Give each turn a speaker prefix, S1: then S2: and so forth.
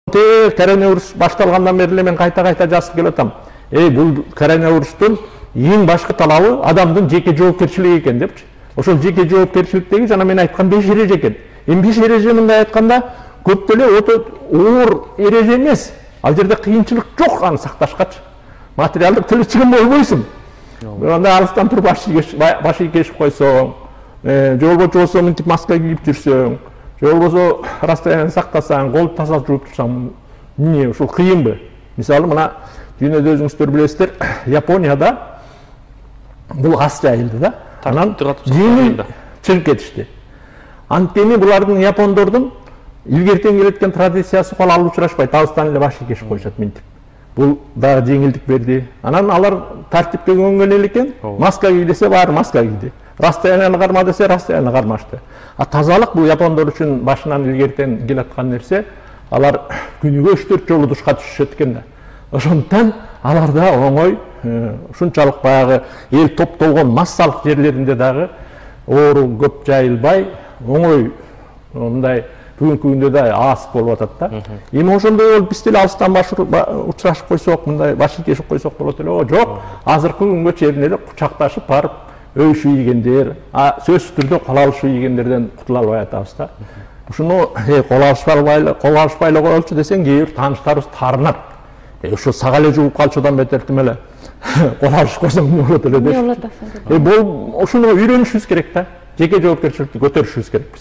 S1: Коронавирус башталгандан бери эле мен кайта жазып келатам. Бул коронавирустун эң башкы талабы адамдын жеке жоопкерчилиги экен депчи. Ошол жеке жоопкерчиликтеги жана мен айткан 5 эреже экен. 5 эреже мындай айтканда көп деле өтө оор эреже эмес. Ал жерде кыйынчылык жок аны сакташкачы. Материалдык тилчилик болбойсуң. Анда алыстан туруп башы кешип койсоң, же болбосо мынтип маска кийип жүрсөң, же болбосо расстояние сактасаң, колду таза жууп турсаң, эмне ушул кыйынбы? Мисалы мына дүйнөдө өзүңүздөр билесиздер, Японияда бул аз жайылды да. Анан жеңил чыгып кетишти. Анткени булардын япондордун илгертен келеткен традициясы кол учурашпайт, алыстан эле башы кешип коюшат мынтип. Бул дагы жеңилдик берди. Анан алар тартипке көнгөн эле экен, маска кий десе баары маска кийди. Расстоянияны карма десе расстоянияны кармашты. Тазалык бул япондор үчүн башынан илгертен келаткан нерсе. Алар күнүгө 3-4 жолу душка түшүшөт экен да. Ошондон аларда оңой ушунчалык баягы эл топтолгон массалык жерлеринде дагы оору көп жайылбай, оңой мындай бүгүнкү күндө да аз болуп атат да. Эми ошондой болуп биз деле алыстан учурашып койсок, мындай башы кешип койсок болот эле. Жок, азыркы күнгө чейин эле кучакташып барып өйшүү ийгендер, сөзсүз түрдө кол алышуу ийгендерден кутула албай атабыз да. Ушуну кол алышпай эле коелучу десең, кээ бир тааныштарыбыз таарынат. Ошо сага эле жууп калчудан бетер тим эле кол алышып койсоң эмне болот эле дешти. Ошуну үйрөнүшүбүз керек да. Жеке жоопкерчиликти көтөрүшүбүз керек биз.